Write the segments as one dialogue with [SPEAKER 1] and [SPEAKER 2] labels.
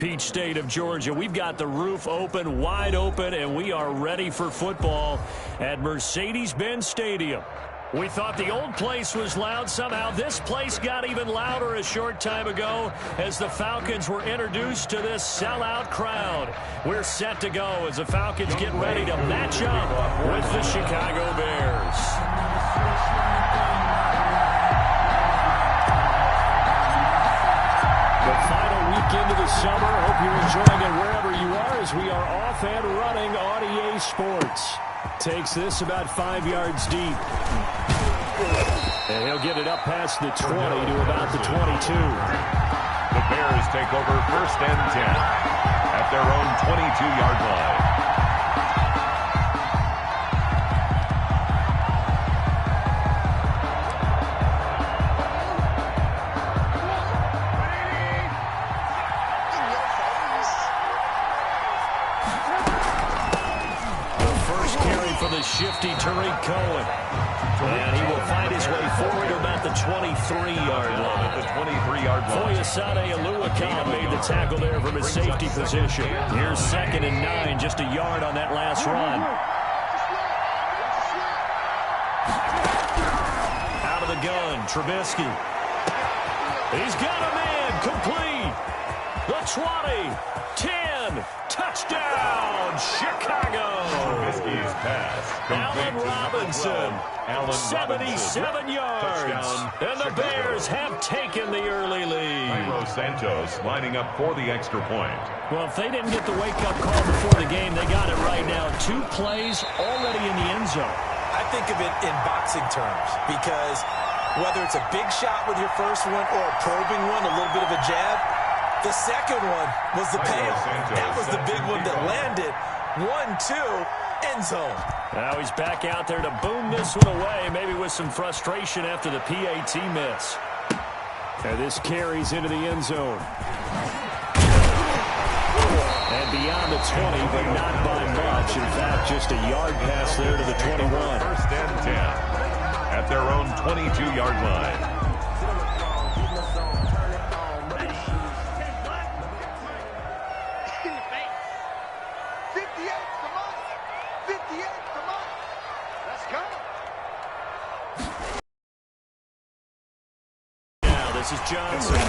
[SPEAKER 1] Peach State of Georgia. We've got the roof open, wide open, and we are ready for football at Mercedes-Benz Stadium. We thought the old place was loud. Somehow this place got even louder a short time ago as the Falcons were introduced to this sellout crowd. We're set to go as the Falcons get ready to match up with the Chicago Bears. Into the summer. Hope you're enjoying it wherever you are as we are off and running on EA Sports. Takes this about 5 yards deep. And he'll get it up past the 20 to about the 22.
[SPEAKER 2] The Bears take over 1st and 10 at their own 22-yard line.
[SPEAKER 1] Shifty Tariq Cohen. And he will find his way forward to about the 23-yard line.
[SPEAKER 2] The 23-yard line.
[SPEAKER 1] Foyesade Aluakon made the tackle there from his safety position. Here's 2nd and 9, just a yard on that last run. Out of the gun, Trubisky. He's got a man, complete. The 20, 10, touchdown, Chicago.
[SPEAKER 2] Trubisky's pass.
[SPEAKER 1] Allen Robinson, 77 yards.
[SPEAKER 2] Touchdown,
[SPEAKER 1] and the
[SPEAKER 2] Chicago.
[SPEAKER 1] Bears have taken the early lead.
[SPEAKER 2] Cairo Santos lining up for the extra point.
[SPEAKER 1] Well, if they didn't get the wake-up call before the game, they got it right now. 2 plays already in the end zone.
[SPEAKER 3] I think of it in boxing terms because whether it's a big shot with your first one or a probing one, a little bit of a jab, the second one was the payoff. That was the big one that landed. 1-2, end zone.
[SPEAKER 1] Now he's back out there to boom this one away, maybe with some frustration after the PAT miss. And this carries into the end zone. And beyond the 20, but not by much. In fact, just a yard pass there to the 21.
[SPEAKER 2] 1st and 10 at their own 22-yard line.
[SPEAKER 1] This is Johnson.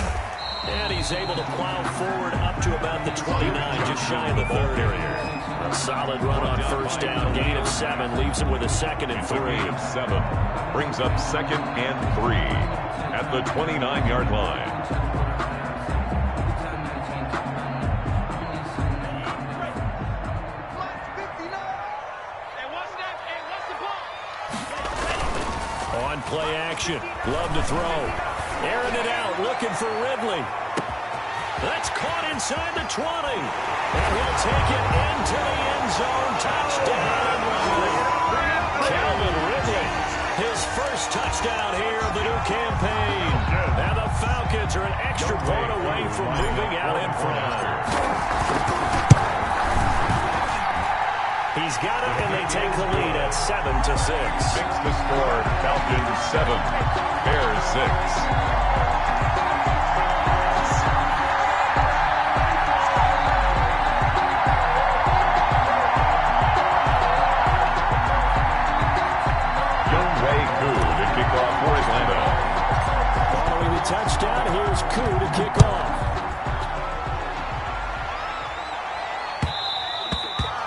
[SPEAKER 1] And he's able to plow forward up to about the 29, just shy of the 30. A solid run on 1st down. Gain of 7 leaves him with a 2nd and 3.
[SPEAKER 2] Gain of 7 brings up 2nd and 3 at the 29-yard line.
[SPEAKER 1] On play action. Love to throw. Airing it out, looking for Ridley. That's caught inside the 20. And he'll take it into the end zone. Touchdown, Ridley. Calvin Ridley, his first touchdown here of the new campaign. And the Falcons are an extra point away from moving out in front. He's got it, and they take the lead at 7-6.
[SPEAKER 2] 6 to score. Falcons 7. Bears 6.
[SPEAKER 1] Following the touchdown, here's Koo to kick off.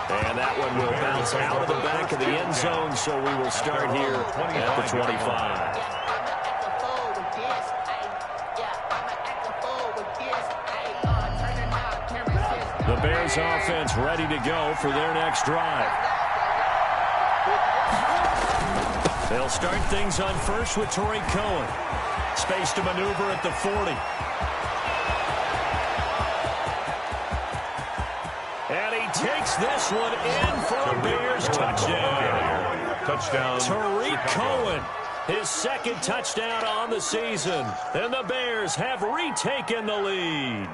[SPEAKER 1] And that one will bounce out of the back of the end zone, so we will start here at the 25. The Bears offense ready to go for their next drive. They'll start things on first with Tariq Cohen. Space to maneuver at the 40. And he takes this one in for a Bears touchdown.
[SPEAKER 2] Touchdown.
[SPEAKER 1] Tariq Cohen, his 2nd touchdown on the season. And the Bears have retaken the lead.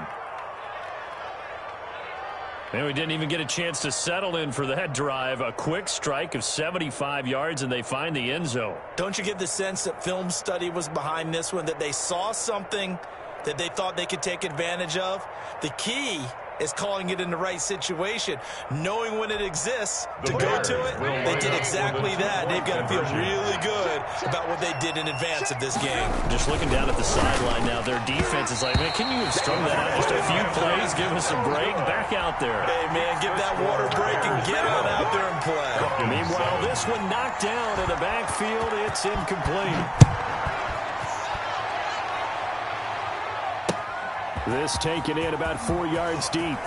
[SPEAKER 1] And we didn't even get a chance to settle in for that drive. A quick strike of 75 yards, and they find the end zone.
[SPEAKER 3] Don't you get the sense that film study was behind this one, that they saw something that they thought they could take advantage of? The key is calling it in the right situation. Knowing when it exists to go to it, they did exactly that. They've got to feel really good about what they did in advance of this game.
[SPEAKER 1] Just looking down at the sideline now, their defense is like, man, can you have strung that out just a few plays? Give us a break. Back out there.
[SPEAKER 3] Hey, man, give that water break and get on out there and play.
[SPEAKER 1] Meanwhile, this one knocked down in the backfield. It's incomplete. This taken in about 4 yards deep.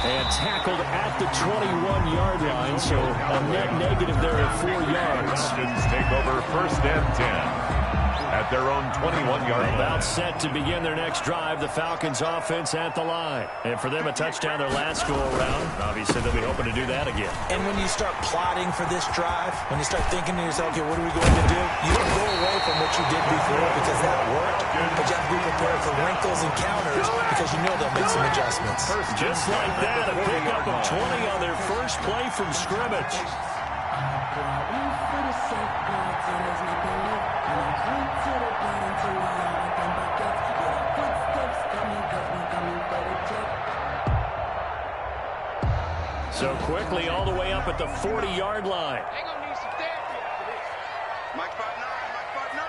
[SPEAKER 1] And tackled at the 21-yard line, so a net negative there of 4 yards.
[SPEAKER 2] Take over 1st and 10 at their own 21-yard line.
[SPEAKER 1] About set to begin their next drive. The Falcons offense at the line. And for them, a touchdown their last go-around. Obviously, they'll be hoping to do that again.
[SPEAKER 3] And when you start plotting for this drive, when you start thinking to yourself, okay, what are we going to do? You don't go away from what you did before because that worked. But you have to be prepared for wrinkles and counters because you know they'll make some adjustments.
[SPEAKER 1] Just like that, a pickup of 20 on their first play from scrimmage. So quickly all the way up at the 40-yard line.
[SPEAKER 4] They're going to need some therapy after this. Mike 5'9", Mike 5'9".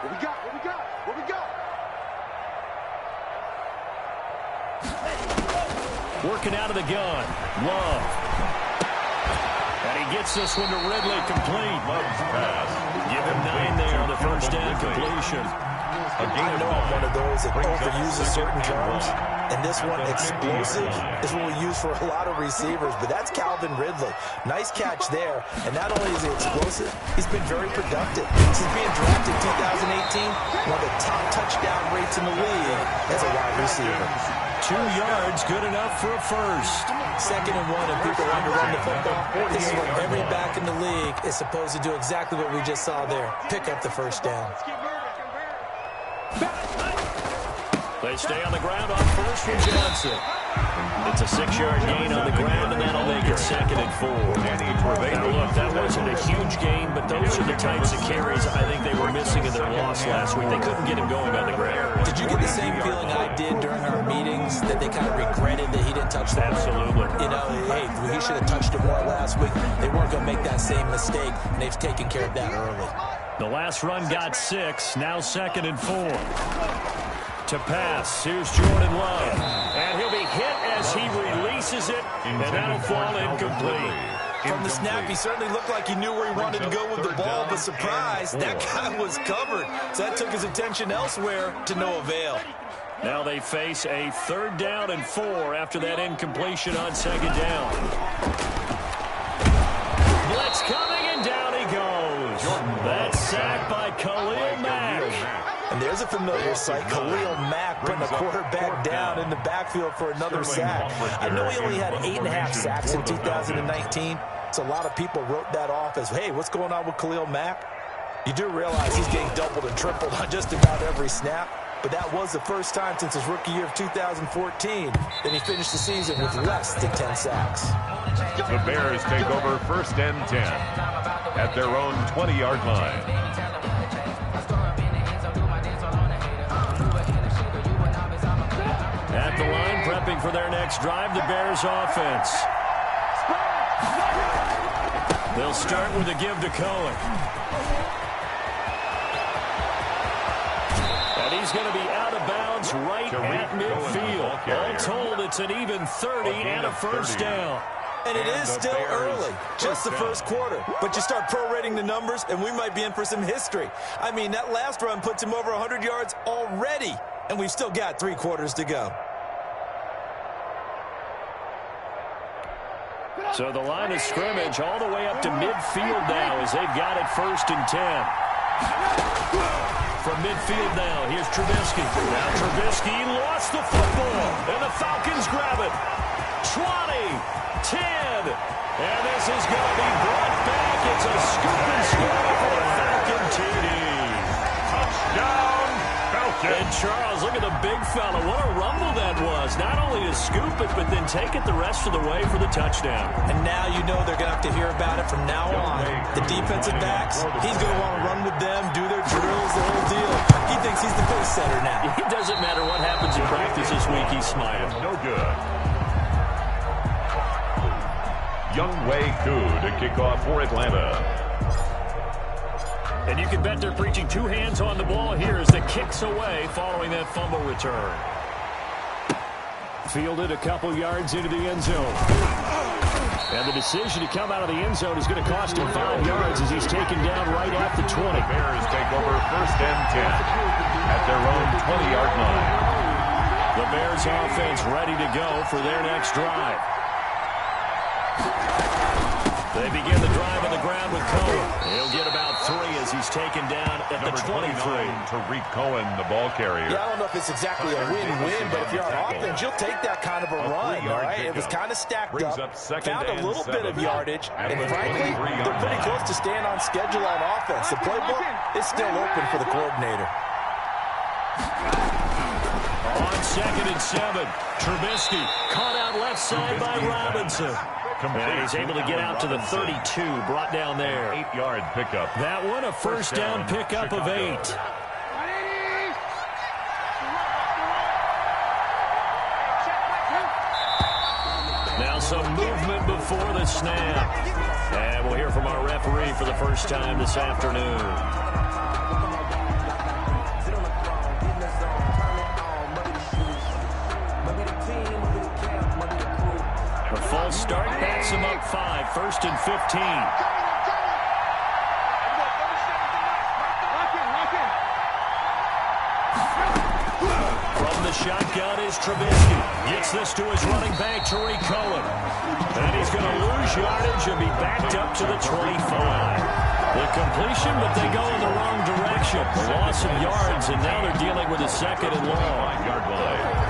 [SPEAKER 4] What we got? What we got? What we got?
[SPEAKER 1] Working out of the gun. Love. And he gets this one to Ridley, complete.
[SPEAKER 2] Love's pass.
[SPEAKER 1] Give him 9 there on the first down completion.
[SPEAKER 3] I know I'm one of those that overuses certain terms, and this one, explosive, is what we use for a lot of receivers, but that's Calvin Ridley. Nice catch there, and not only is he explosive, he's been very productive. Since being drafted in 2018, one of the top touchdown rates in the league as a wide receiver.
[SPEAKER 1] 2 yards, good enough for a first.
[SPEAKER 3] 2nd and 1, and people want to run the football. This is what every back in the league is supposed to do, exactly what we just saw there. Pick up the first down.
[SPEAKER 1] They stay on the ground on first for Johnson. It's a 6-yard gain on the ground, and that'll make it 2nd and 4. Now, look, that wasn't a huge gain, but those are the types of carries I think they were missing in their loss last week. They couldn't get him going on the ground.
[SPEAKER 3] Did you get the same feeling I did during our meetings, that they kind of regretted that he didn't touch the ball?
[SPEAKER 1] Absolutely.
[SPEAKER 3] You know, hey, he should have touched it more last week. They weren't going to make that same mistake, and they've taken care of that early.
[SPEAKER 1] The last run got 6, now 2nd and 4. To pass, here's Jordan Love. And he'll be hit as he releases it, and that'll fall incomplete.
[SPEAKER 3] From the snap, he certainly looked like he knew where he wanted to go with the ball, but surprise, that guy was covered. So that took his attention elsewhere to no avail.
[SPEAKER 1] Now they face a 3rd down and 4 after that incompletion on 2nd down. Blitz coming, and down he goes. That's sacked by Khalil Mack.
[SPEAKER 3] And there's a familiar sight, Khalil Mack putting a quarterback down in the backfield for another sack. I know he only had 8.5 sacks in 2019, so a lot of people wrote that off as, hey, what's going on with Khalil Mack? You do realize he's getting doubled and tripled on just about every snap, but that was the first time since his rookie year of 2014 that he finished the season with less than 10 sacks.
[SPEAKER 2] The Bears take over 1st and 10 at their own 20-yard line.
[SPEAKER 1] At the line, prepping for their next drive, the Bears offense. They'll start with a give to Cohen. And he's going to be out of bounds right at midfield. All told, it's an even 30 and a first down.
[SPEAKER 3] And it is still early, just the first quarter. But you start prorating the numbers, and we might be in for some history. I mean, that last run puts him over 100 yards already, and we've still got 3 quarters to go.
[SPEAKER 1] So the line of scrimmage all the way up to midfield now as they've got it 1st and 10. From midfield now, here's Trubisky. Now Trubisky lost the football, and the Falcons grab it. 20, 10, and this is going to be brought back. It's a scoop and score for the Falcon TD.
[SPEAKER 2] Touchdown, Falcons.
[SPEAKER 1] And Charles, look at the big fella. What a rumble that was. Not only only to scoop it, but then take it the rest of the way for the touchdown.
[SPEAKER 3] And now you know they're going to have to hear about it from now on. The defensive backs, he's going to want to run with them, do their drills, the whole deal. He thinks he's the pace setter now.
[SPEAKER 1] It doesn't matter what happens in practice this week, he's smiling.
[SPEAKER 2] No good. Younghoe Koo to kick off for Atlanta.
[SPEAKER 1] And you can bet they're preaching two hands on the ball here as the kick's away following that fumble return. Fielded a couple yards into the end zone. And the decision to come out of the end zone is going to cost him 5 yards as he's taken down right at the 20.
[SPEAKER 2] The Bears take over first and 10 at their own 20-yard line.
[SPEAKER 1] The Bears offense ready to go for their next drive. They begin the drive on the ground with Cohen. He'll get about 3 as he's taken down at the 23.
[SPEAKER 2] Tariq Cohen, the ball carrier.
[SPEAKER 3] Yeah, I don't know if it's exactly a win-win, but if you're on offense, you'll take that kind of a run, all right? It was kind of stacked up, found a little bit of yardage, and frankly, they're pretty close to staying on schedule on offense. The playbook is still open for the coordinator.
[SPEAKER 1] On 2nd and 7, Trubisky caught out left side by Robinson. And he's able to get out to the 32, brought down there.
[SPEAKER 2] 8-yard pickup.
[SPEAKER 1] That one, a first down pickup of 8. Now some movement before the snap. And we'll hear from our referee for the first time this afternoon. A false start backs him up 5, 1st and 15. From the shotgun is Trubisky. Gets this to his running back, Tariq Cohen. And he's going to lose yardage and be backed up to the 25. The completion, but they go in the wrong direction. The loss of yards, and now they're dealing with a 2nd and long.
[SPEAKER 2] 5-yard line.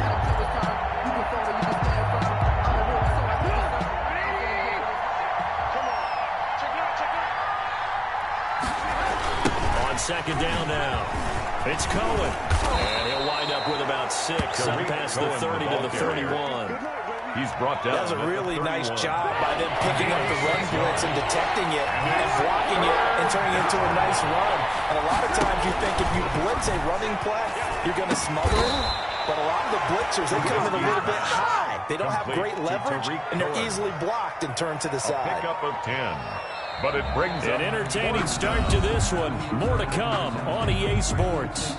[SPEAKER 1] On 2nd down now. It's Cohen. And he'll wind up with about 6 up past the 30 to the 31.
[SPEAKER 2] He's brought down.
[SPEAKER 3] That was a really nice job by them picking up the run blitz and detecting it and blocking it and turning it into a nice run. And a lot of times you think if you blitz a running play, you're going to smother it. But a lot of the blitzers, they come in a little bit high. They don't have great leverage, and they're easily blocked and turned to the side.
[SPEAKER 2] Pickup of 10. But it brings
[SPEAKER 1] an entertaining start to this one. More to come on EA Sports.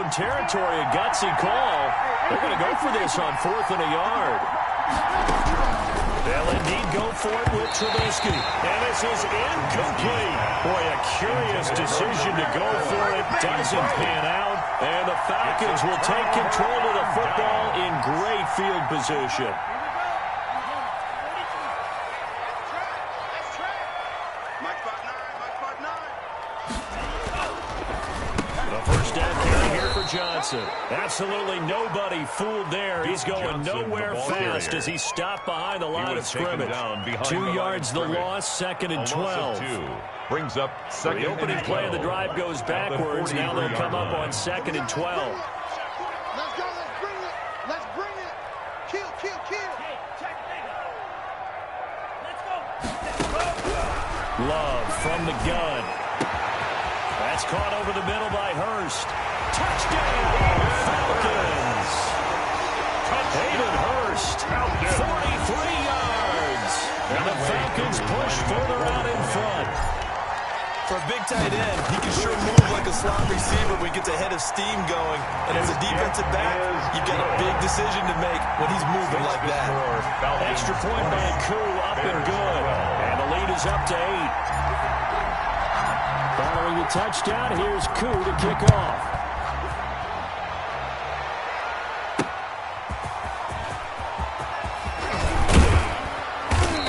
[SPEAKER 1] Territory, a gutsy call. They're going to go for this on 4th and a yard. They'll indeed go for it with Trubisky. And this is incomplete. Boy, a curious decision to go for it. Doesn't pan out. And the Falcons will take control of the football in great field position. Johnson. Absolutely nobody fooled there. He's going nowhere fast as he's stopped behind the line of scrimmage. 2 yards the loss, 2nd and 12.
[SPEAKER 2] Brings up 2nd.
[SPEAKER 1] The opening play of the drive goes backwards. Now they'll come up on 2nd and 12.
[SPEAKER 4] Let's go, let's bring it. Let's bring it. Kill, kill, kill. Let's go.
[SPEAKER 1] Love from the gun. That's caught over the middle by Hurst. Touchdown, Falcons! Hayden Hurst, 43 yards. And the Falcons push further out in front.
[SPEAKER 3] For a big tight end, he can sure move like a slot receiver when he gets a head of steam going. And as a defensive back, you've got a big decision to make when he's moving like that.
[SPEAKER 1] Extra point by Koo, up and good. And the lead is up to 8. Following the touchdown, here's Koo to kick off.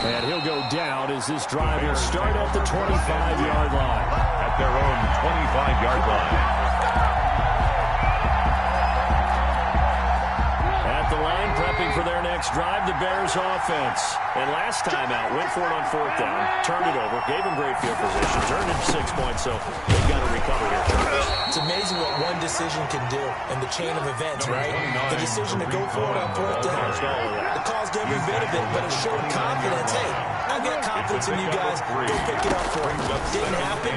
[SPEAKER 1] And he'll go down as this drive will start at the 25-yard line.
[SPEAKER 2] At their own 25-yard line.
[SPEAKER 1] At the line, prepping for their next drive, the Bears offense. And last time out, went for it on 4th down, turned it over, gave them great field position, turned it 6 points, so they've got to recover here.
[SPEAKER 3] It's amazing what one decision can do in the chain of events, right? The decision to go for it on 4th down. It caused every bit of it, but it showed confidence. Hey, I've got confidence in you guys. Go pick it up for it. Didn't happen.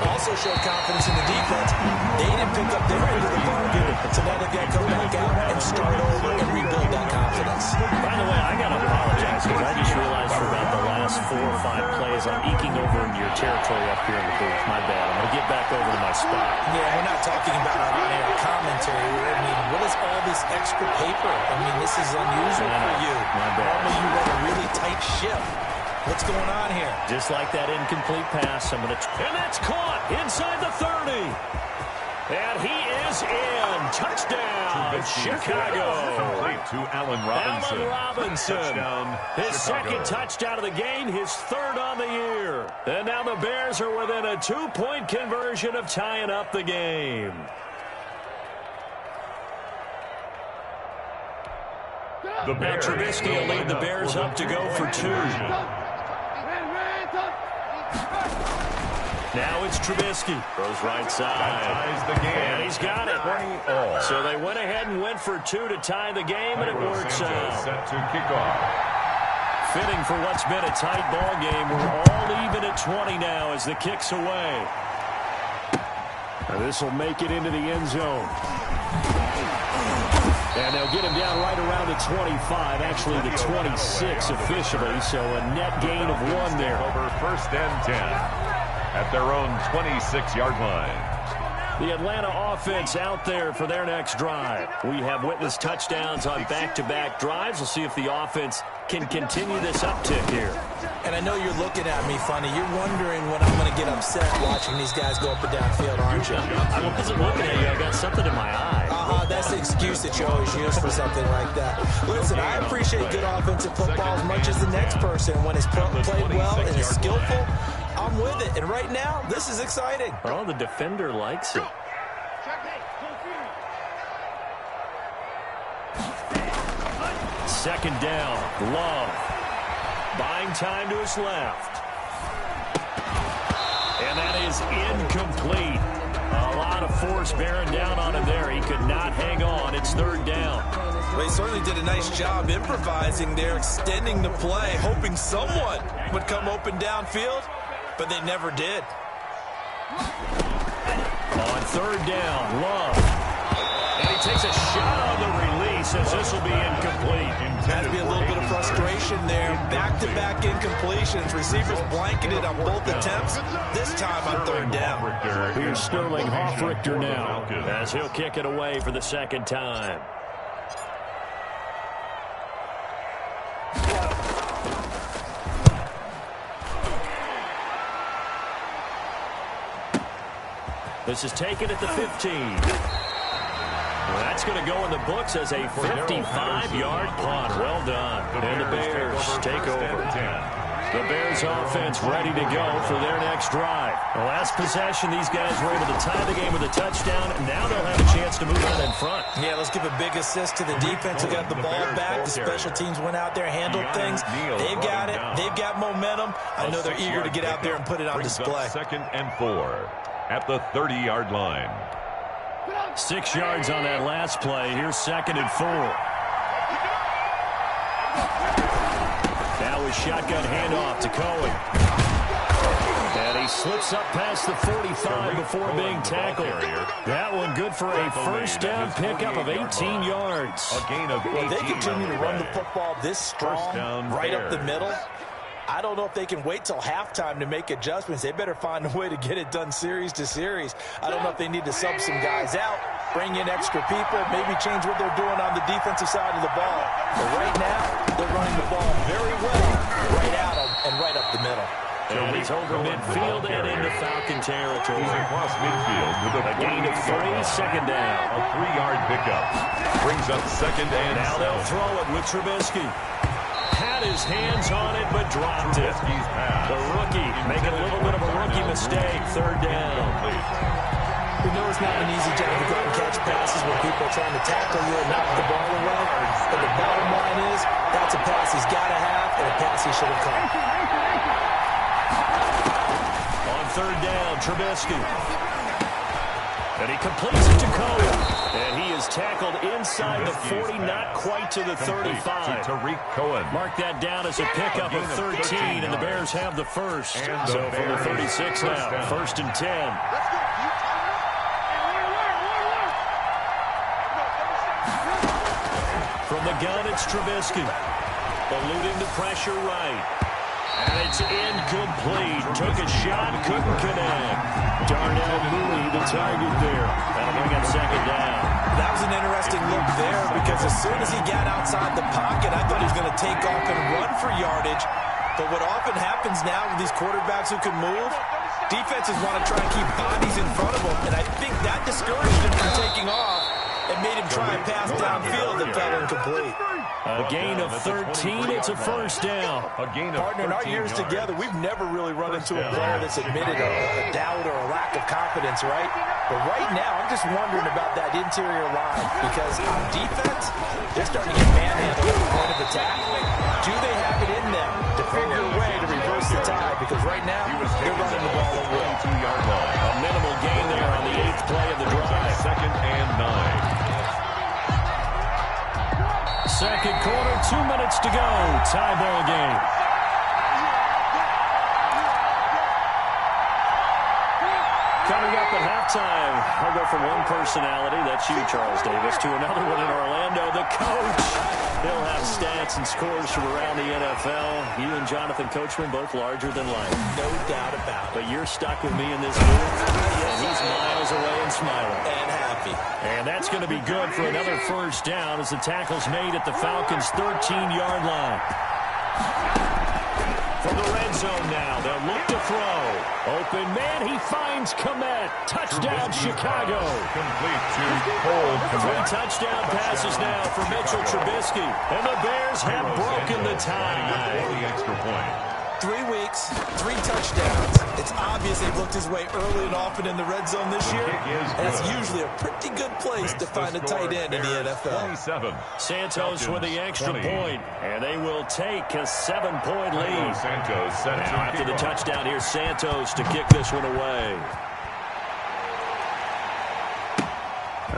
[SPEAKER 3] Also showed confidence in the defense. They didn't pick up their end of the bargain, so now they've got to come back out and start over and rebuild that confidence.
[SPEAKER 1] By the way, I got to apologize because I just realized for about the last 4 or 5 plays, I'm eking over into your territory up here in the booth. My bad. I'm going to get back over to my spot.
[SPEAKER 3] Yeah, we're not talking about our on-air commentary. I mean, what is all this extra paper? I mean, this is unusual for you.
[SPEAKER 1] My bad.
[SPEAKER 3] Normally you run a really tight ship. What's going on here?
[SPEAKER 1] Just like that incomplete pass, and that's caught inside the 30. And he is in. Touchdown, Chicago.
[SPEAKER 2] Complete to Allen Robinson.
[SPEAKER 1] Allen Robinson.
[SPEAKER 2] Touchdown,
[SPEAKER 1] his
[SPEAKER 2] Chicago.
[SPEAKER 1] second touchdown of the game, his 3rd on the year. And now the Bears are within a 2-point conversion of tying up the game. Now Trubisky will lead the Bears up to go for 2. Now it's Trubisky. Throws right side. And he's got it. So they went ahead and went for 2 to tie the game, and it works out.
[SPEAKER 2] Set to kick off.
[SPEAKER 1] Fitting for what's been a tight ball game. We're all even at 20 now as the kick's away. This will make it into the end zone. And they'll get him down right around the 25, actually the 26 officially, so a net gain of 1 there.
[SPEAKER 2] Over 1st and 10 at their own 26-yard line.
[SPEAKER 1] The Atlanta offense out there for their next drive. We have witnessed touchdowns on back-to-back drives. We'll see if the offense can continue this uptick here.
[SPEAKER 3] And I know you're looking at me funny. You're wondering when I'm going to get upset watching these guys go up and down field, aren't you?
[SPEAKER 1] I wasn't looking at you. I got something in my eye.
[SPEAKER 3] That's the excuse that you always use for something like that. Listen, I appreciate good offensive football as much as the next person. When it's played well and is skillful, I'm with it. And right now, this is exciting.
[SPEAKER 1] Oh, the defender likes it. Second down, Love. Buying time to his left. And that is incomplete. A lot of force bearing down on him there. He could not hang on. It's 3rd down.
[SPEAKER 3] Well, he certainly did a nice job improvising there, extending the play, hoping someone would come open downfield, but they never did.
[SPEAKER 1] On 3rd down, Love. And he takes a shot on the release as this will be incomplete.
[SPEAKER 3] Had to be a little bit of frustration there. Back-to-back incompletions. Receivers blanketed on both attempts. This time on 3rd down.
[SPEAKER 1] Here's Sterling Hoffrichter now as he'll kick it away for the 2nd time. This is taken at the 15. Well, that's going to go in the books as a 55-yard punt. Well done. And the Bears take over. The Bears offense ready to go for their next drive. The last possession, these guys were able to tie the game with a touchdown. Now they'll have a chance to move on in front.
[SPEAKER 3] Yeah, let's give a big assist to the defense who got the ball back. The special teams went out there, handled things. They've got it. They've got momentum. I know they're eager to get out there and put it on display.
[SPEAKER 2] 2nd and 4 at the 30-yard line.
[SPEAKER 1] 6 yards on that last play. Here's 2nd and 4. Now a shotgun handoff to Cohen. And he slips up past the 45 before being tackled. That one good for a 1st down pickup of 18 yards.
[SPEAKER 2] A gain of 18.
[SPEAKER 3] Well, they continue to run the football this strong, right up the middle. I don't know if they can wait till halftime to make adjustments. They better find a way to get it done series to series. I don't know if they need to sub some guys out, bring in extra people, maybe change what they're doing on the defensive side of the ball. But right now, they're running the ball very well right out and right up the middle.
[SPEAKER 1] And he's over midfield and into Falcon territory.
[SPEAKER 2] He's across midfield with a
[SPEAKER 1] gain of 3, 2nd down.
[SPEAKER 2] A 3-yard pickup. Brings up 2nd and
[SPEAKER 1] now they'll throw it with Trubisky. Had got his hands on it, but dropped it. The rookie making a little bit of a rookie mistake. Third down.
[SPEAKER 3] We know it's not an easy job to go and catch passes when people are trying to tackle you and knock the ball away. But the bottom line is, that's a pass he's got to have and a pass he should have caught.
[SPEAKER 1] On third down, Trubisky. And he completes it to Cohen. And he is tackled inside the 40, not quite to the 35. Mark that down as a pickup of 13, and the Bears have the first. So from the 36 now, first and 10. From the gun, it's Trubisky. Eluding the pressure right. And it's incomplete. Took a shot, couldn't connect. Darnell Mooney, the target there. That'll bring up second down.
[SPEAKER 3] That was an interesting look there because as soon as he got outside the pocket, I thought he was going to take off and run for yardage. But what often happens now with these quarterbacks who can move, defenses want to try and keep bodies in front of them. And I think that discouraged him from taking off and made him try and pass downfield that fell incomplete.
[SPEAKER 1] A gain of 13. It's a first down.
[SPEAKER 3] Partner, in our years together, we've never really run into a player that's admitted a doubt or a lack of confidence, right? But right now, I'm just wondering about that interior line because on defense, they're starting to get manhandled at the point of attack. Do they have it in them to figure a way to reverse the tide? Because right now, they're running the ball at will.
[SPEAKER 1] A minimal gain there on the 8th play of the drive.
[SPEAKER 2] Second and 9.
[SPEAKER 1] Second quarter, 2 minutes to go. Tie ball game. Coming up at halftime, I'll go from one personality, that's you, Charles Davis, to another one in Orlando, the coach. He'll have stats and scores from around the NFL. You and Jonathan Coachman, both larger than life.
[SPEAKER 3] No doubt about it.
[SPEAKER 1] But you're stuck with me in this booth, and he's miles away and smiling.
[SPEAKER 3] And happy.
[SPEAKER 1] And that's going to be good for another first down as the tackle's made at the Falcons' 13-yard line. From the red zone now, they'll look to throw. Open man, he finds Kmet. Touchdown, Chicago.
[SPEAKER 2] Complete to Cole Kmet.
[SPEAKER 1] 3 touchdown passes now for Mitchell Trubisky. And the Bears have broken the tie.
[SPEAKER 2] The extra point.
[SPEAKER 3] 3 weeks, 3 touchdowns. It's obvious they've looked his way early and often in the red zone this year. And it's usually a pretty good place to find a tight end in the NFL.
[SPEAKER 1] Santos with the extra point, and they will take a 7-point lead. Now after the touchdown, here's Santos to kick this one away.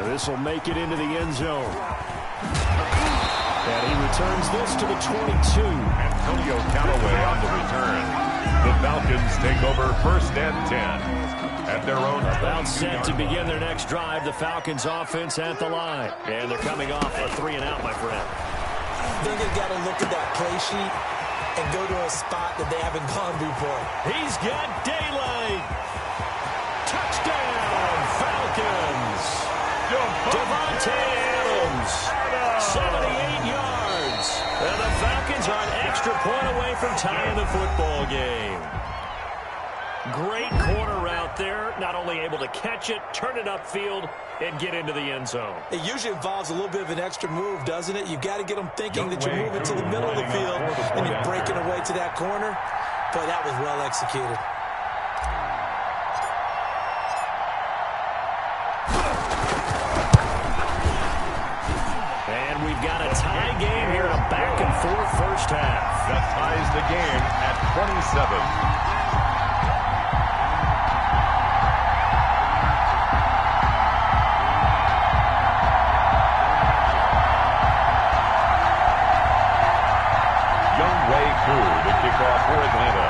[SPEAKER 1] This will make it into the end zone. And he returns this to the 22.
[SPEAKER 2] Antonio Callaway on the return. The Falcons take over first and 10 at their own.
[SPEAKER 1] About set to begin their next drive. The Falcons offense at the line. And they're coming off a 3-and-out, my friend.
[SPEAKER 3] I think they've got to look at that play sheet and go to a spot that they haven't gone before.
[SPEAKER 1] He's got daylight. Touchdown, Falcons. Devontae Adams, 78 yards. And the Falcons are an extra point away from tying the football game. Great corner route there. Not only able to catch it, turn it upfield, and get into the end zone.
[SPEAKER 3] It usually involves a little bit of an extra move, doesn't it? You've got to get them thinking that you're moving to the middle of the field and you're breaking away to that corner. But that was well executed.
[SPEAKER 1] And we've got a tie game here, a back-and-forth first half.
[SPEAKER 2] That ties the game at 27. To kick off for Atlanta.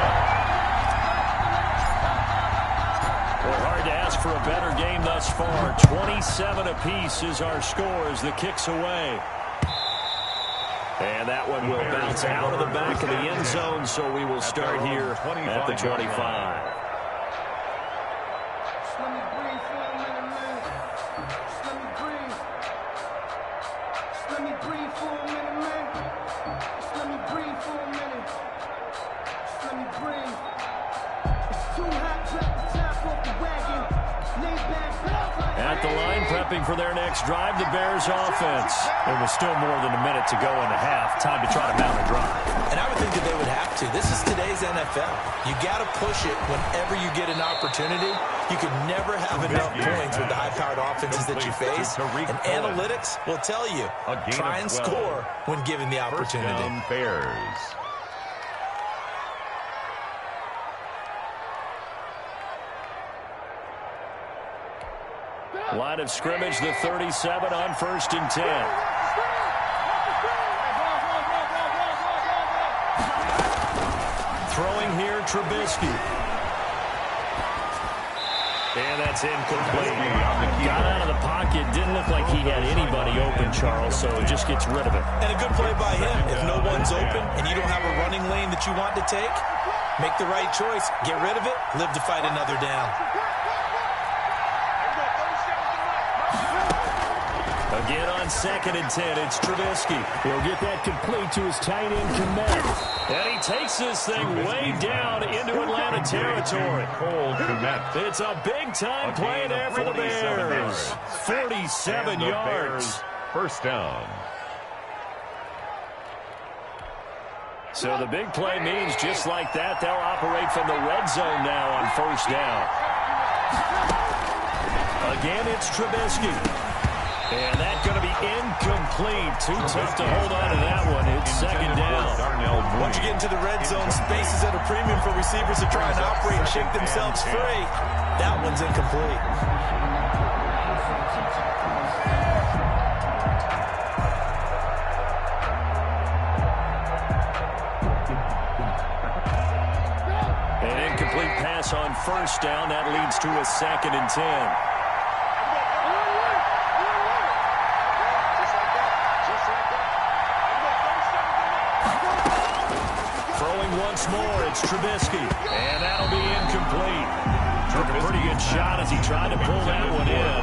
[SPEAKER 1] Well, hard to ask for a better game thus far. 27 apiece is our score as the kick's away. And that one will bounce out of the back of the end zone, so we will start here at the 25. the line, prepping for their next drive, the Bears offense. There was still more than a minute to go in the half. Time to try to mount a drive.
[SPEAKER 3] And I would think that they would have to. This is today's NFL. You got to push it whenever you get an opportunity. You can never have enough points with the high-powered offenses that you face. And analytics will tell you, try and score when given the opportunity.
[SPEAKER 2] Bears.
[SPEAKER 1] Line of scrimmage, the 37 on 1st and 10. Throwing here, Trubisky. And that's incomplete. Got out of the pocket. Didn't look like he had anybody open, Charles, so it just gets rid of it.
[SPEAKER 3] And a good play by him. If no one's open and you don't have a running lane that you want to take, make the right choice. Get rid of it. Live to fight another down.
[SPEAKER 1] Again on 2nd and 10, it's Trubisky. He'll get that complete to his tight end, Komet. And he takes this thing way down into Atlanta territory. It's a big-time play there for the Bears. 47 yards.
[SPEAKER 2] First down.
[SPEAKER 1] So the big play means just like that, they'll operate from the red zone now on 1st down. Again, it's Trubisky. And that's going to be incomplete. Too tough to hold on to that one. It's 2nd down.
[SPEAKER 3] Once you get into the red zone, space is at a premium for receivers to try and operate and shake themselves free. That one's incomplete.
[SPEAKER 1] An incomplete pass on 1st down. That leads to a 2nd and 10. Once more, it's Trubisky, and that'll be incomplete. Took a pretty good shot as he tried to pull that one in.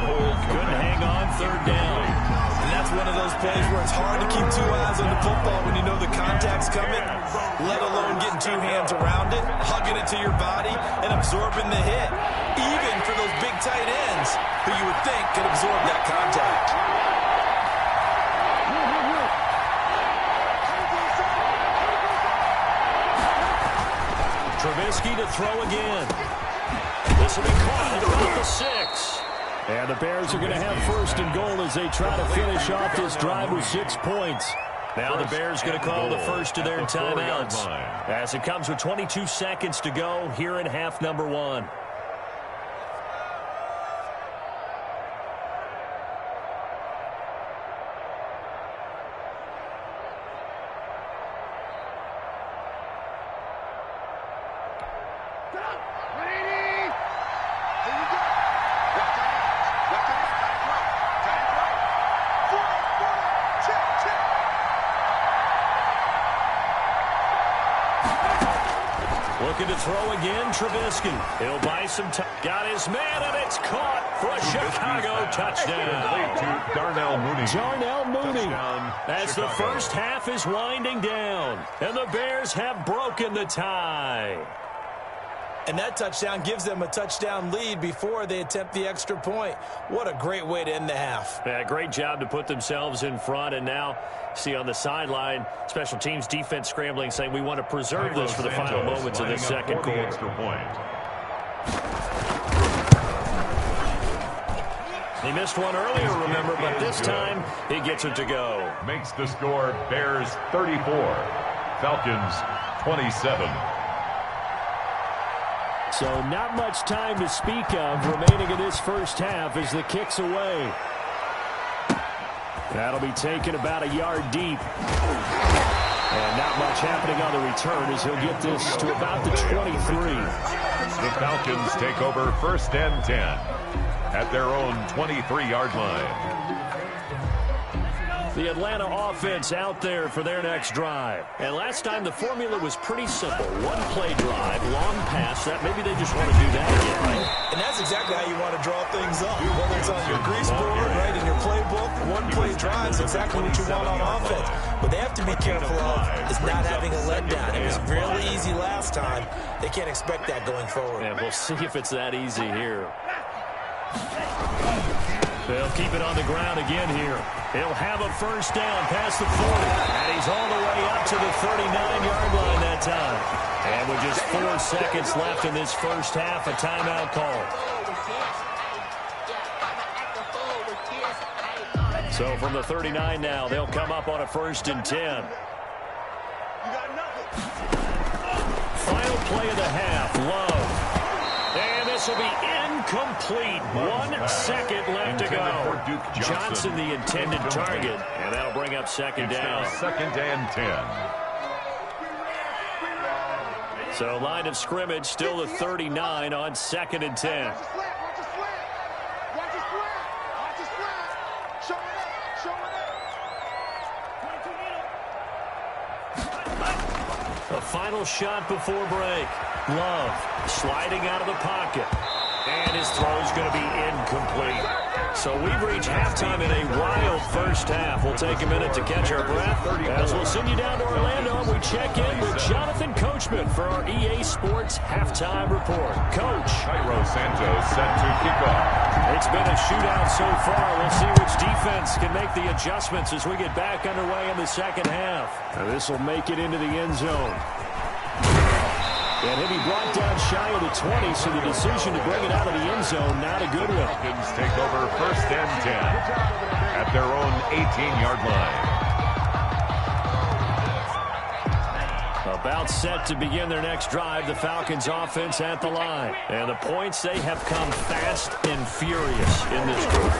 [SPEAKER 1] Couldn't hang on 3rd down.
[SPEAKER 3] And that's one of those plays where it's hard to keep 2 eyes on the football when you know the contact's coming, let alone getting 2 hands around it, hugging it to your body, and absorbing the hit. Even for those big tight ends who you would think could absorb that contact.
[SPEAKER 1] Trubisky to throw again. This will be caught at about the 6. And the Bears are going to have 1st and goal as they try to finish off this drive with 6 points. Now the Bears going to call the first of their timeouts as it comes with 22 seconds to go here in half number 1. Looking to throw again, Trubisky. He'll buy some time. Got his man, and it's caught for a Chicago touchdown.
[SPEAKER 2] Darnell Mooney.
[SPEAKER 1] Darnell Mooney.
[SPEAKER 2] Touchdown,
[SPEAKER 1] as
[SPEAKER 2] Chicago.
[SPEAKER 1] The first half is winding down, and the Bears have broken the tie.
[SPEAKER 3] And that touchdown gives them a touchdown lead before they attempt the extra point. What a great way to end the half.
[SPEAKER 1] Yeah, great job to put themselves in front. And now, see on the sideline, special teams defense scrambling, saying we want to preserve this for the final moments of this second quarter.
[SPEAKER 2] Extra point.
[SPEAKER 1] He missed one earlier, remember, but this time he gets it to go.
[SPEAKER 2] Makes the score Bears 34, Falcons 27.
[SPEAKER 1] So not much time to speak of remaining in this first half as the kick's away. That'll be taken about a yard deep. And not much happening on the return as he'll get this to about the 23.
[SPEAKER 2] The Falcons take over 1st and 10 at their own 23-yard line.
[SPEAKER 1] The Atlanta offense out there for their next drive. And last time the formula was pretty simple. One play drive, long pass. That maybe they just want to do that again, right?
[SPEAKER 3] And that's exactly how you want to draw things up. Whether it's on your grease board, right, in your playbook, one play drive is exactly what you want on offense. What they have to be careful of is not having a letdown. It was really easy last time. They can't expect that going forward.
[SPEAKER 1] And we'll see if it's that easy here. They'll keep it on the ground again here. He'll have a first down past the 40. And he's all the way up to the 39-yard line that time. And with just 4 seconds left in this first half, a timeout call. So from the 39 now, they'll come up on a 1st and 10. Final play of the half, Love. And this will be incomplete. 1 second left to go. Johnson the intended target, and that'll bring up second down.
[SPEAKER 2] 2nd and 10.
[SPEAKER 1] So line of scrimmage still the 39 on 2nd and 10. A final shot before break. Love sliding out of the pocket. And his throw's going to be incomplete. So we've reached halftime in a wild first half. We'll take a minute to catch our breath as we'll send you down to Orlando and we check in with Jonathan Coachman for our EA Sports Halftime Report. Coach.
[SPEAKER 2] Cairo Santos set to kick off.
[SPEAKER 1] It's been a shootout so far. We'll see which defense can make the adjustments as we get back underway in the second half. And this will make it into the end zone. And he'll be brought down shy of the 20, so the decision to bring it out of the end zone, not a good one.
[SPEAKER 2] Falcons take over 1st and 10 at their own 18-yard line.
[SPEAKER 1] About set to begin their next drive, the Falcons offense at the line. And the points, they have come fast and furious in this group.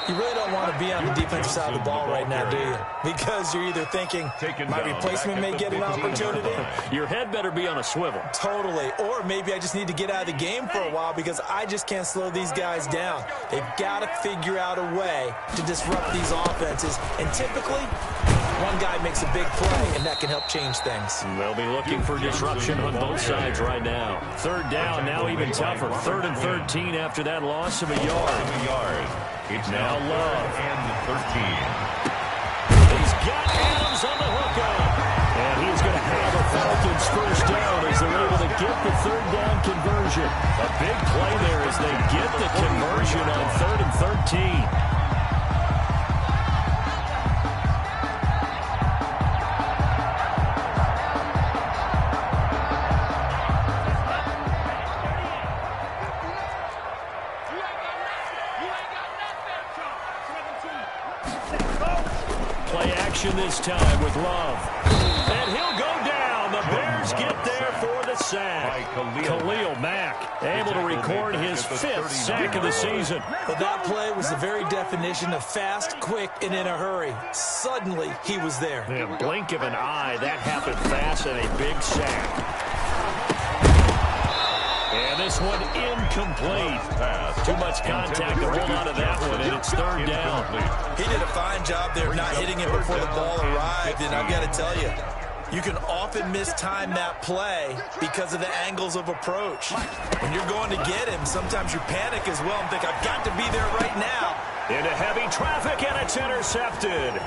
[SPEAKER 3] You really don't want to be on the defensive side of the ball right now, do you? Because you're either thinking, my replacement may get an opportunity.
[SPEAKER 1] Your head better be on a swivel.
[SPEAKER 3] Totally. Or maybe I just need to get out of the game for a while because I just can't slow these guys down. They've got to figure out a way to disrupt these offenses. And typically, one guy makes a big play, and that can help change things.
[SPEAKER 1] They'll be looking for disruption on both sides right now. 3rd down, now even tougher. 3rd and 13 after that loss of a yard.
[SPEAKER 2] It's
[SPEAKER 1] now Love.
[SPEAKER 2] And 13.
[SPEAKER 1] He's got Adams on the hookup. And he's going to have a Falcons first down as they're able to get the 3rd down conversion. A big play there as they get the conversion on 3rd and 13. This time with Love. And he'll go down. The Bears get there for the sack. Khalil Mack able to record his 5th sack of the season.
[SPEAKER 3] Well, that play was the very definition of fast, quick, and in a hurry. Suddenly, he was there.
[SPEAKER 1] In a blink of an eye, that happened fast and a big sack. And this one incomplete. Too much contact to hold on to that one, and it's 3rd down.
[SPEAKER 3] He did a fine job there not hitting it before the ball arrived, and I've got to tell you, you can often mistime that play because of the angles of approach. When you're going to get him, sometimes you panic as well and think, I've got to be there right now.
[SPEAKER 1] Into heavy traffic, and it's intercepted.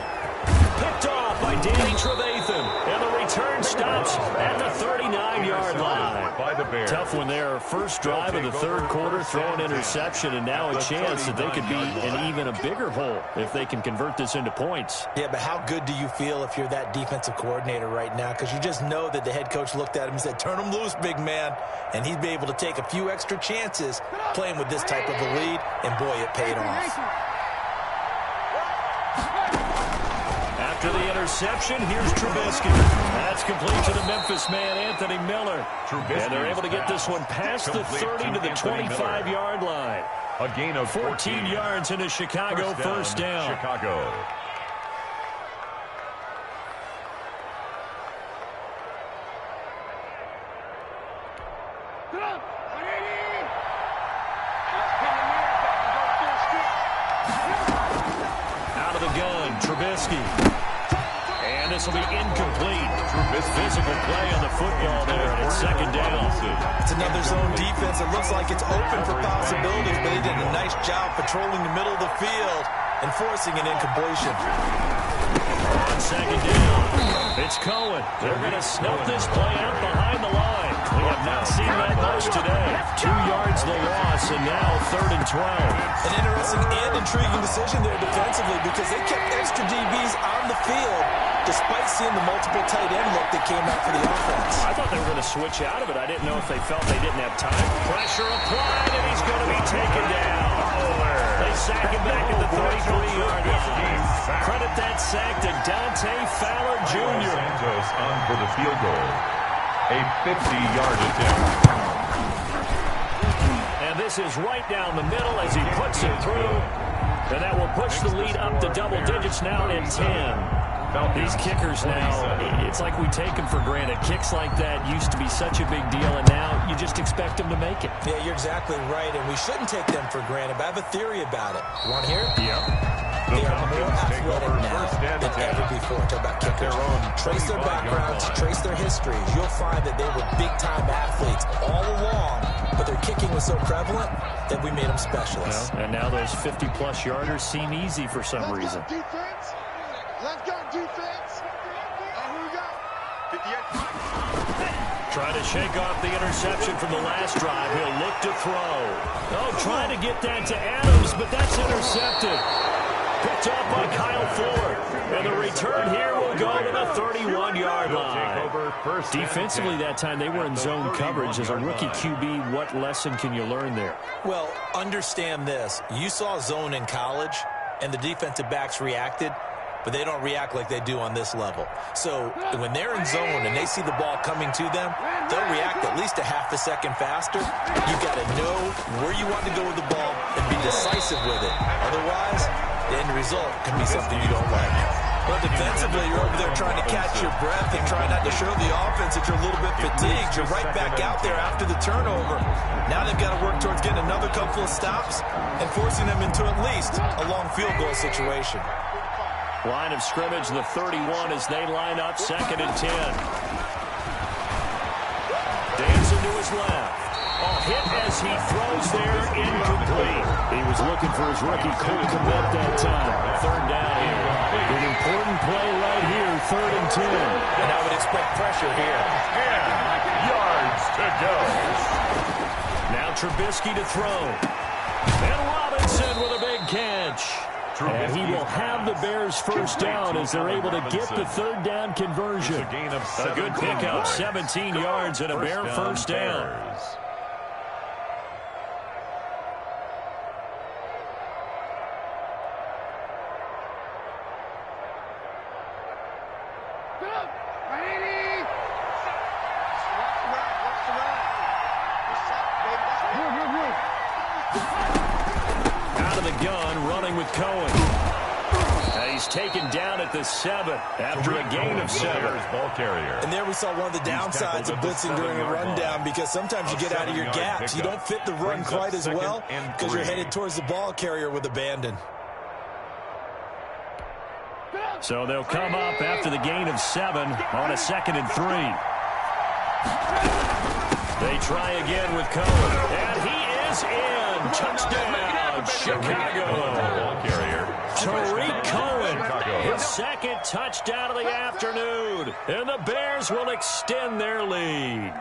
[SPEAKER 1] Picked off by Danny Trevathan, and the return stops at the 39-yard line.
[SPEAKER 2] By the Bears.
[SPEAKER 1] Tough one there. First drive of the 3rd quarter, throw an interception, and now a chance that they could be in even a bigger hole if they can convert this into points.
[SPEAKER 3] Yeah, but how good do you feel if you're that defensive coordinator right now? Because you just know that the head coach looked at him and said, turn him loose, big man. And he'd be able to take a few extra chances playing with this type of a lead, and boy, it paid off.
[SPEAKER 1] After the interception, here's Trubisky. That's complete to the Memphis man, Anthony Miller. And they're able to get this one past the 30 to the 25-yard line.
[SPEAKER 2] A gain of
[SPEAKER 1] 14 yards into Chicago, first down.
[SPEAKER 2] Chicago.
[SPEAKER 1] Out of the gun, Trubisky. And this will be incomplete. Physical play on the football there, and it's 2nd down.
[SPEAKER 3] It's another zone defense. It looks like it's open for possibilities, but they did a nice job patrolling the middle of the field and forcing an incompletion.
[SPEAKER 1] On 2nd down, it's Cohen. They're going to snuff this play out behind the line. We have not seen that much yards today. 2 yards the loss, and now 3rd and 12.
[SPEAKER 3] An interesting and intriguing decision there defensively because they kept extra DBs on the field despite seeing the multiple tight end look that came out for the offense.
[SPEAKER 1] I thought they were going to switch out of it. I didn't know if they felt they didn't have time. Pressure applied, and he's going to be taken down. They sack him back at the 33-yard line. Credit that sack to Dante Fowler Jr.
[SPEAKER 2] Santos on for the field goal. A 50-yard attempt.
[SPEAKER 1] And this is right down the middle as he puts it through. And that will push the lead up to double digits now at 10. These kickers now, it's like we take them for granted. Kicks like that used to be such a big deal, and now you just expect them to make it.
[SPEAKER 3] Yeah, you're exactly right, and we shouldn't take them for granted, but I have a theory about it. You want to hear it?
[SPEAKER 1] Yep.
[SPEAKER 3] They are more athletic now than ever before. Talk about kickers. Trace their backgrounds, trace their histories. You'll find that they were big-time athletes all along, but their kicking was so prevalent that we made them specialists.
[SPEAKER 1] And now those 50-plus yarders seem easy for some reason.
[SPEAKER 4] Defense. Let's go, defense. Here we go. 58.
[SPEAKER 1] Trying to shake off the interception from the last drive. He'll look to throw. Oh, trying to get that to Adams, but that's intercepted. Picked up by Kyle Fuller. And the return here will go to the 31-yard line. Defensively that time, they were in zone coverage. As a rookie QB, what lesson can you learn there?
[SPEAKER 3] Well, understand this. You saw zone in college, and the defensive backs reacted, but they don't react like they do on this level. So when they're in zone and they see the ball coming to them, they'll react at least a half a second faster. You've got to know where you want to go with the ball and be decisive with it. Otherwise, the end result can be something you don't like. But defensively, you're over there trying to catch your breath and try not to show the offense that you're a little bit fatigued. You're right back out there after the turnover. Now they've got to work towards getting another couple of stops and forcing them into at least a long field goal situation.
[SPEAKER 1] Line of scrimmage, the 31 as they line up, 2nd and 10. Dancing to his left. Hit as he throws there, incomplete. He was looking for his rookie Cole Kmet that time. 3rd down here. An important play right here, 3rd and 10.
[SPEAKER 3] And I would expect pressure here.
[SPEAKER 2] 10 yards to go.
[SPEAKER 1] Now Trubisky to throw. And Robinson with a big catch. And he will have the Bears first down as they're able to get the 3rd down conversion. A good pickup, 17 yards and a Bear first down. Out of the gun, running with Cohen. He's taken down at the 7 after a gain of 7.
[SPEAKER 2] Ball carrier.
[SPEAKER 3] And there we saw one of the downsides of blitzing during a rundown because sometimes you get out of your gaps. You don't fit the run quite as well because you're headed towards the ball carrier with abandon.
[SPEAKER 1] So they'll come up after the gain of 7 on a 2nd and 3. They try again with Cohen. And he is in. Touchdown, Chicago.
[SPEAKER 2] Ball carrier.
[SPEAKER 1] Tariq Cohen, his 2nd touchdown of the afternoon. And the Bears will extend their lead.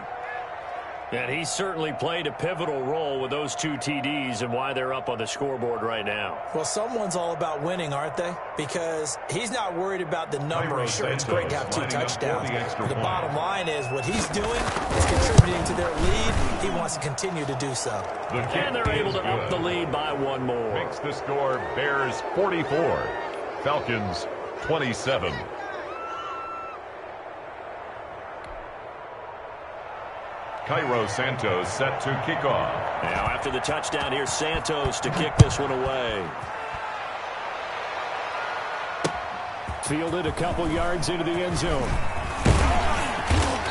[SPEAKER 1] And he certainly played a pivotal role with those 2 TDs and why they're up on the scoreboard right now.
[SPEAKER 3] Well, someone's all about winning, aren't they? Because he's not worried about the number. Sure, it's great to have 2 touchdowns. But the bottom line is what he's doing is contributing to their lead. He wants to continue to do so.
[SPEAKER 1] And they're able to up the lead by 1 more.
[SPEAKER 2] Makes the score Bears 44, Falcons 27. Cairo Santos set to kick off.
[SPEAKER 1] Now after the touchdown, here's Santos to kick this one away. Fielded a couple yards into the end zone.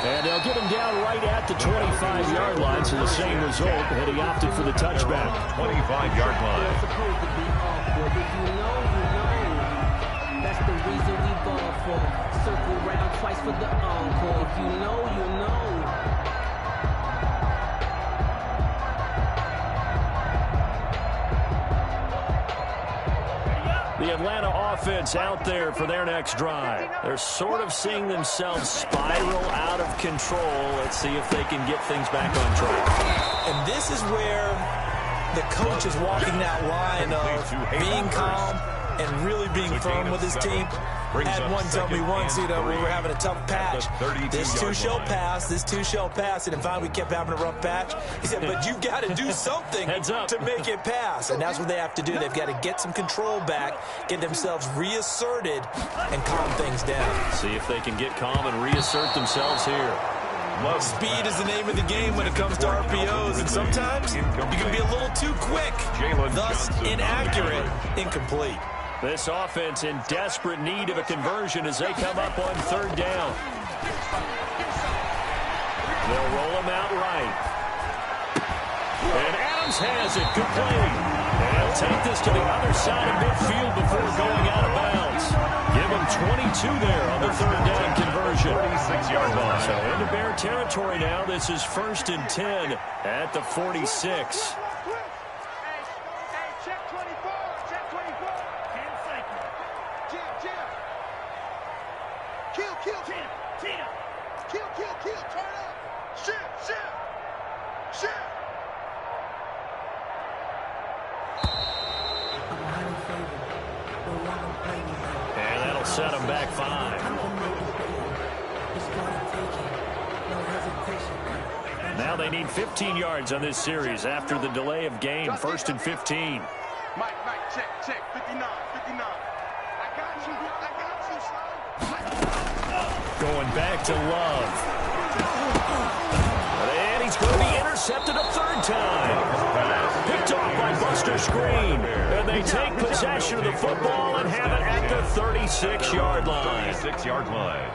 [SPEAKER 1] And they'll get him down right at the 25-yard line, so the same result, and he opted for the touchback.
[SPEAKER 2] 25-yard line.
[SPEAKER 5] That's the reason we ball for. Circle round twice for the encore. If you know, you know.
[SPEAKER 1] The Atlanta offense out there for their next drive. They're sort of seeing themselves spiral out of control. Let's see if they can get things back on track.
[SPEAKER 3] And this is where the coach is walking that line of being calm and really being firm with his team. Had one tell me once, we were having a tough patch. This too shall pass, this too shall pass. And finally we kept having a rough patch. He said, but you've got to do something to make it pass. And that's what they have to do. They've got to get some control back, get themselves reasserted, and calm things down.
[SPEAKER 1] See if they can get calm and reassert themselves here.
[SPEAKER 3] Speed is the name of the game when it comes to RPOs, and sometimes you can be a little too quick, thus inaccurate, incomplete.
[SPEAKER 1] This offense in desperate need of a conversion as they come up on third down. They'll roll him out right. And Adams has it complete. And he'll take this to the other side of midfield before going out of bounds. Give him 22 there on the third down conversion.
[SPEAKER 2] 46-yard line.
[SPEAKER 1] So into Bear territory now. This is 1st and 10 at the 46.
[SPEAKER 5] And
[SPEAKER 1] that'll set him back 5. Now they need 15 yards on this series after the delay of game. 1st and 15.
[SPEAKER 4] Mike, check, 59. I got you, son.
[SPEAKER 1] Going back to Love. And he's going to be intercepted a third time. Picked off by Buster Screen. And they take possession of the football and have it at the 36-yard line.
[SPEAKER 2] 36-yard line.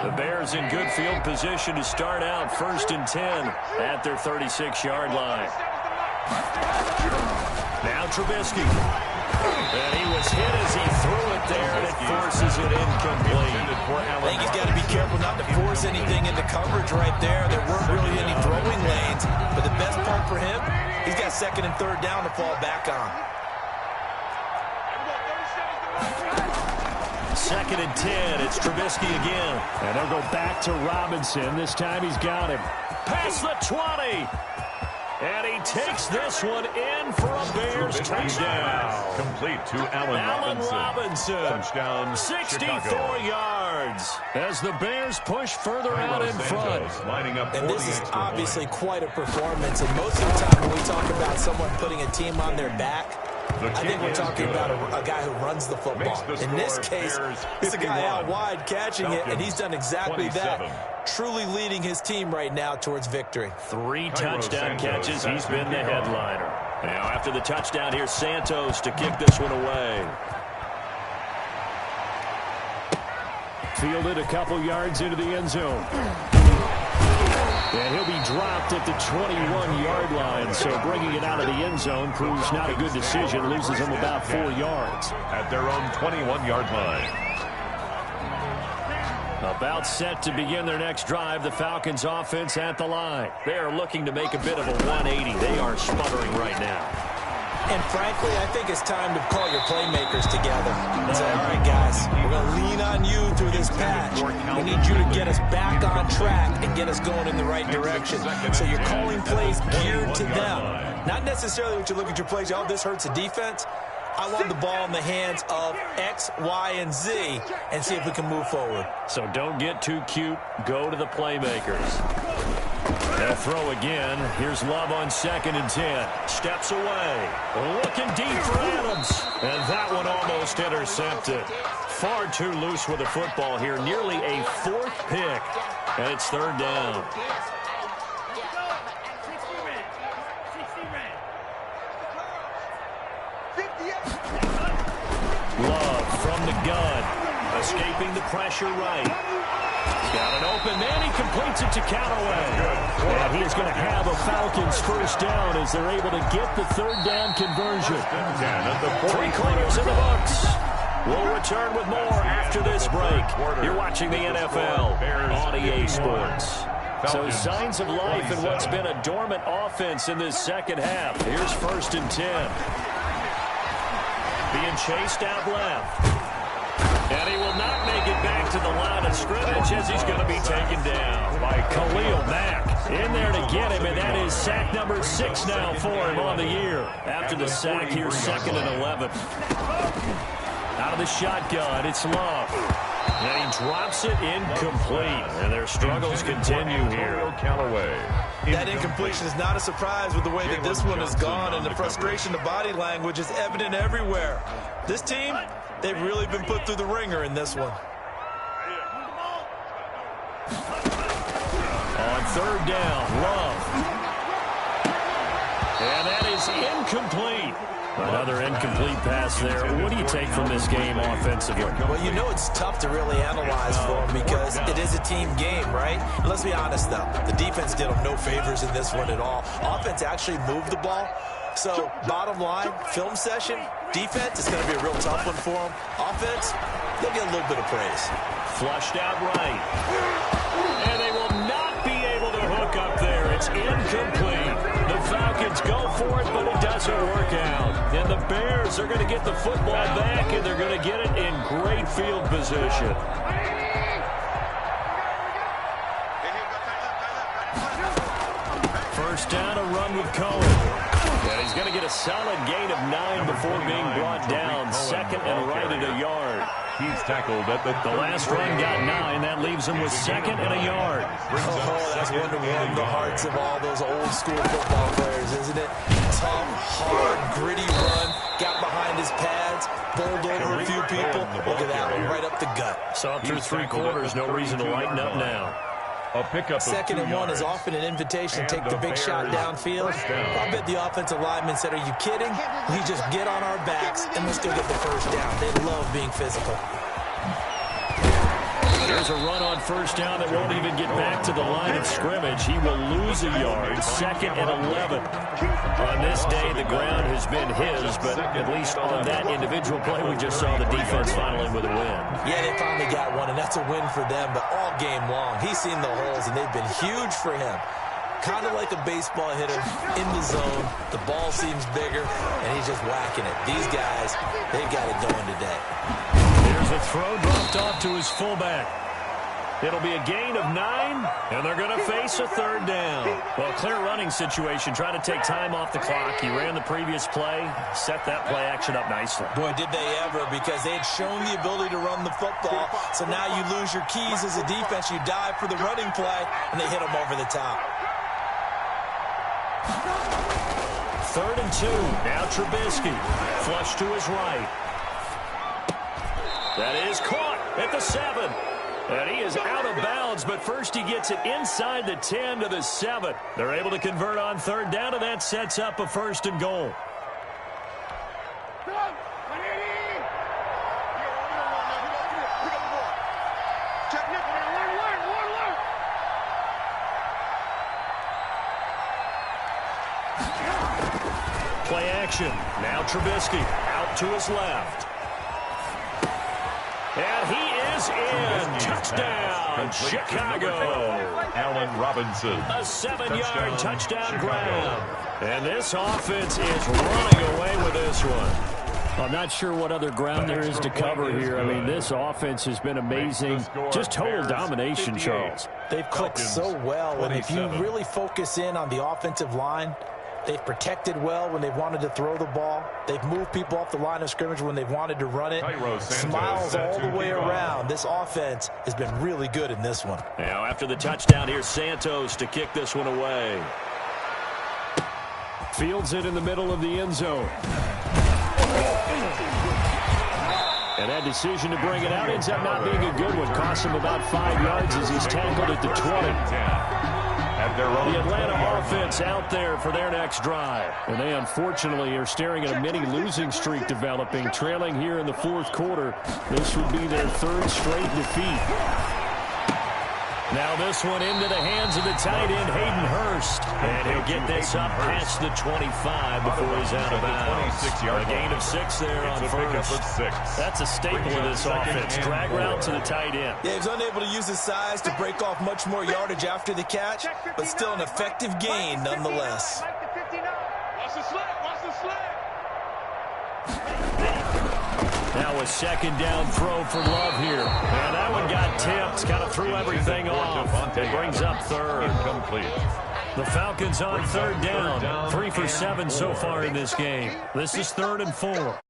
[SPEAKER 1] The Bears in good field position to start out 1st and 10 at their 36-yard line. Now Trubisky. And he was hit as he threw it there, and it forces it incomplete.
[SPEAKER 3] I think he's got to be careful not to force anything into coverage right there. There weren't really any throwing lanes, but the best part for him, he's got 2nd and 3rd down to fall back on.
[SPEAKER 1] 2nd and 10. It's Trubisky again. And they'll go back to Robinson. This time he's got him. Past the 20. And he takes this one in for a Bears touchdown.
[SPEAKER 2] Complete to Allen Robinson. Touchdown,
[SPEAKER 1] 64
[SPEAKER 2] Chicago.
[SPEAKER 1] yards as the Bears push further out in front.
[SPEAKER 2] Lining up
[SPEAKER 3] and this is obviously quite a performance. And most of the time when we talk about someone putting a team on their back, I think we're talking about a guy who runs the football. In this case, it's a guy out wide catching it, and he's done exactly that, truly leading his team right now towards victory.
[SPEAKER 1] 3 touchdown catches. He's been the headliner. Now after the touchdown, here's Santos to kick this one away. Fielded a couple yards into the end zone. And he'll be dropped at the 21-yard line, so bringing it out of the end zone proves not a good decision. Loses him about 4 yards.
[SPEAKER 2] At their own 21-yard line.
[SPEAKER 1] About set to begin their next drive, the Falcons offense at the line. They are looking to make a bit of a 180. They are sputtering right now.
[SPEAKER 3] And frankly, I think it's time to call your playmakers together and say, all right, guys, we're going to lean on you through this patch. We need you to get us back on track and get us going in the right direction. So you're calling plays geared to them. Not necessarily what you look at your plays, oh, this hurts the defense. I want the ball in the hands of X, Y, and Z and see if we can move forward.
[SPEAKER 1] So don't get too cute. Go to the playmakers. They'll throw again. Here's Love on 2nd and 10. Steps away. Looking deep for Adams. And that one almost intercepted. Far too loose with the football here. Nearly a 4th pick. And it's 3rd down. Love from the gun. Escaping the pressure right. Got an open man. He completes it to Callaway. And he's going to have a Falcons 1st down as they're able to get the 3rd down conversion. 3 quarters in the books. We'll return with more after this break. You're watching the NFL on EA Sports. So signs of life in what's been a dormant offense in this second half. Here's 1st and 10. Being chased out left. And he will not make it back to the line of scrimmage as he's going to be taken down by Khalil Mack. In there to get him, and that is sack number 6 now for him on the year. After the sack here, 2nd and 11. Out of the shotgun, it's Love. And he drops it incomplete. And their struggles continue here.
[SPEAKER 3] That incompletion is not a surprise with the way that this one has gone, and the frustration, the body language is evident everywhere. This team, they've really been put through the ringer in this one.
[SPEAKER 1] On 3rd down, Love. And that is incomplete. Another incomplete pass there. What do you take from this game offensively?
[SPEAKER 3] Well, you know it's tough to really analyze for them because it is a team game, right? And let's be honest, though. The defense did them no favors in this one at all. Offense actually moved the ball. So, bottom line, film session, defense is going to be a real tough one for them. Offense, they'll get a little bit of praise.
[SPEAKER 1] Flushed out right. And they will not be able to hook up there. It's incomplete. The Falcons go for it, but it doesn't work out. And the Bears are going to get the football back, and they're going to get it in great field position. First down, a run with Cohen. And he's going to get a solid gain of 9 before being brought down. 2nd and right at a yard.
[SPEAKER 2] He's tackled at the
[SPEAKER 1] last run got 9. That leaves him with 2nd and a yard.
[SPEAKER 3] Oh, that's one to warm the hearts of all those old school football players, isn't it? Tough, hard, gritty run. Got behind his pads, bowled over a few people. Look at that one, right up the gut.
[SPEAKER 1] Saw through 3 quarters. No reason to lighten up now.
[SPEAKER 2] A pickup
[SPEAKER 3] 2nd and 1 is often an invitation to take the big shot downfield. I bet the offensive lineman said, are you kidding? We just get on our backs and let's go get the first down. They love being physical.
[SPEAKER 1] There's a run on first down that won't even get back to the line of scrimmage. He will lose a yard. 2nd and 11. On this day, the ground has been his, but at least on that individual play, we just saw the defense finally with a win.
[SPEAKER 3] Yeah, they finally got one, and that's a win for them, but all game long, he's seen the holes, and they've been huge for him. Kind of like a baseball hitter in the zone. The ball seems bigger, and he's just whacking it. These guys, they've got it going today.
[SPEAKER 1] Here's a throw dropped off to his fullback. It'll be a gain of 9, and they're going to face a 3rd down. Well, clear running situation. Try to take time off the clock. He ran the previous play, set that play action up nicely.
[SPEAKER 3] Boy, did they ever, because they had shown the ability to run the football. So now you lose your keys as a defense. You dive for the running play, and they hit them over the top.
[SPEAKER 1] 3rd and 2. Now Trubisky. Flush to his right. That is caught at the 7. And he is out of bounds, but first he gets it inside the 10 to the 7. They're able to convert on 3rd down, and that sets up a 1st and goal. Play action. Now Trubisky out to his left. And he is in. Touchdown, Chicago.
[SPEAKER 2] Allen Robinson.
[SPEAKER 1] A 7-yard touchdown grab. And this offense is running away with this one. I'm not sure what other ground there is to cover here. I mean, this offense has been amazing. Just total domination, Charles.
[SPEAKER 3] They've clicked so well, and if you really focus in on the offensive line, they've protected well when they've wanted to throw the ball. They've moved people off the line of scrimmage when they've wanted to run it. Smiles all the way around. This offense has been really good in this one.
[SPEAKER 1] Now, after the touchdown, here's Santos to kick this one away. Fields it in the middle of the end zone. And that decision to bring it out ends up not being a good one. Costs him about 5 yards as he's tackled at the 20. The Atlanta offense out there for their next drive. And they unfortunately are staring at a mini losing streak developing, trailing here in the 4th quarter. This would be their 3rd straight defeat. Now this one into the hands of the tight end, Hayden Hurst. And he'll get this up past the 25 before he's out of bounds. A gain of 6 there on first. That's a staple of this offense. Drag route to the tight end.
[SPEAKER 3] Yeah, he's unable to use his size to break off much more yardage after the catch, but still an effective gain nonetheless.
[SPEAKER 4] Watch the sled. Watch the sled.
[SPEAKER 1] Now a second down throw for Love here. And that one got tipped. Kind of threw everything off. It brings up third.
[SPEAKER 2] Incomplete.
[SPEAKER 1] The Falcons on third down. 3 for 7 so far in this game. This is 3rd and 4.